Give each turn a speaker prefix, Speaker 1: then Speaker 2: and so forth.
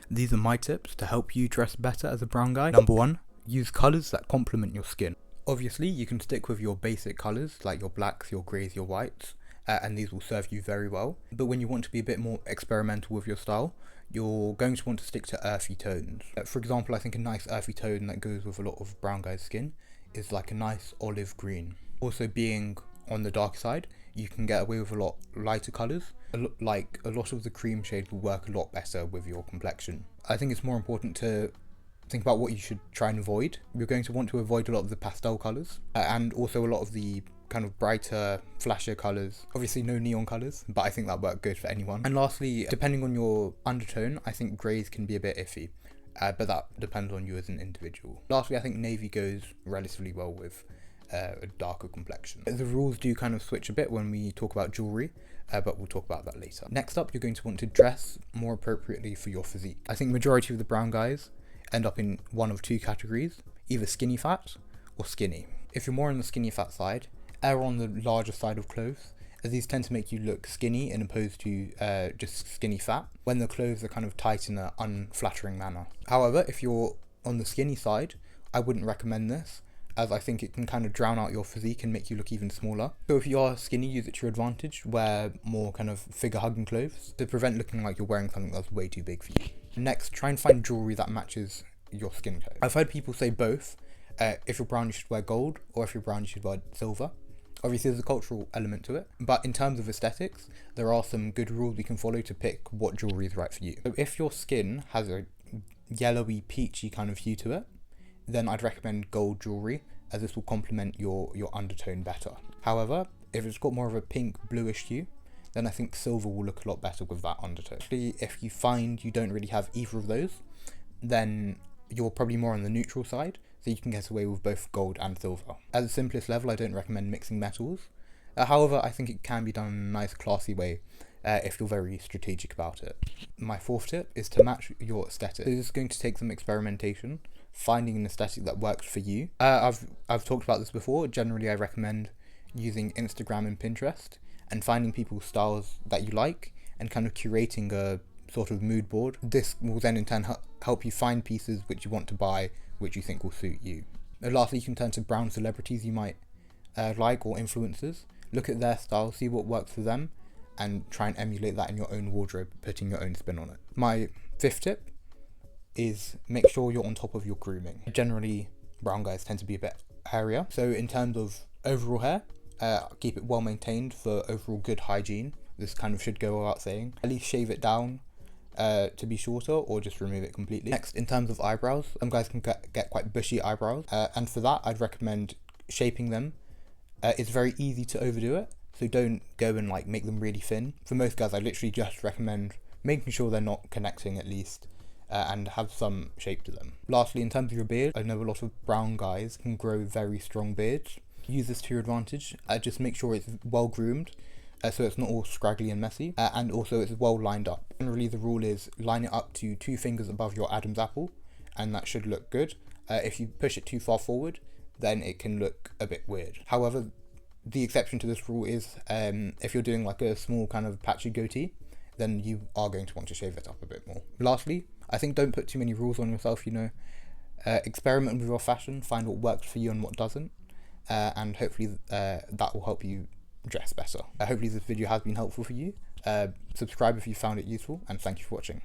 Speaker 1: These are my tips to help you dress better as a brown guy. Number 1, use colours that complement your skin. Obviously, you can stick with your basic colours like your blacks, your greys, your whites, and these will serve you very well. But when you want to be a bit more experimental with your style, you're going to want to stick to earthy tones. For example, I think a nice earthy tone that goes with a lot of brown guys' skin is like a nice olive green. Also, being on the dark side, you can get away with a lot lighter colours. Like a lot of the cream shades will work a lot better with your complexion. I think it's more important to think about what you should try and avoid. You're going to want to avoid a lot of the pastel colours and also a lot of the kind of brighter, flashier colours. Obviously no neon colours, but I think that works good for anyone. And lastly, depending on your undertone, I think greys can be a bit iffy, but that depends on you as an individual. Lastly, I think navy goes relatively well with a darker complexion. The rules do kind of switch a bit when we talk about jewellery, but we'll talk about that later. Next up, you're going to want to dress more appropriately for your physique. I think majority of the brown guys end up in one of two categories, either skinny fat or skinny. If you're more on the skinny fat side, err on the larger side of clothes, as these tend to make you look skinny in opposed to just skinny fat, when the clothes are kind of tight in an unflattering manner. However, if you're on the skinny side, I wouldn't recommend this, as I think it can kind of drown out your physique and make you look even smaller. So if you are skinny, use it to your advantage. Wear more kind of figure-hugging clothes to prevent looking like you're wearing something that's way too big for you. Next, try and find jewellery that matches your skin tone. I've heard people say both. If you're brown, you should wear gold, or if you're brown, you should wear silver. Obviously, there's a cultural element to it, but in terms of aesthetics, there are some good rules we can follow to pick what jewellery is right for you. So if your skin has a yellowy, peachy kind of hue to it, then I'd recommend gold jewellery, as this will complement your undertone better. However, if it's got more of a pink bluish hue, then I think silver will look a lot better with that undertone. Actually, if you find you don't really have either of those, then you're probably more on the neutral side, so you can get away with both gold and silver. At the simplest level, I don't recommend mixing metals. However, I think it can be done in a nice classy way if you're very strategic about it. My fourth tip is to match your aesthetic. This is going to take some experimentation, finding an aesthetic that works for you. I've talked about this before. Generally, I recommend using Instagram and Pinterest and finding people's styles that you like and kind of curating a sort of mood board. This will then in turn help you find pieces which you want to buy, which you think will suit you. And lastly, you can turn to brown celebrities you might like or influencers. Look at their style, see what works for them, and try and emulate that in your own wardrobe, putting your own spin on it. My fifth tip is make sure you're on top of your grooming. Generally, brown guys tend to be a bit hairier, so in terms of overall hair, keep it well maintained for overall good hygiene. This kind of should go without saying. At least shave it down to be shorter, or just remove it completely. Next, in terms of eyebrows, some guys can get quite bushy eyebrows, and for that I'd recommend shaping them. It's very easy to overdo it, so don't go and like make them really thin. For most guys, I literally just recommend making sure they're not connecting at least, and have some shape to them. Lastly, in terms of your beard, I know a lot of brown guys can grow very strong beards. Use this to your advantage. Just make sure it's well groomed, so it's not all scraggly and messy, and also it's well lined up. Generally, the rule is line it up to 2 fingers above your Adam's apple, and that should look good. If you push it too far forward, then it can look a bit weird. However, the exception to this rule is if you're doing like a small kind of patchy goatee, then you are going to want to shave it up a bit more. Lastly, I think don't put too many rules on yourself, experiment with your fashion, find what works for you and what doesn't, and hopefully that will help you dress better. Hopefully this video has been helpful for you. Subscribe if you found it useful, and thank you for watching.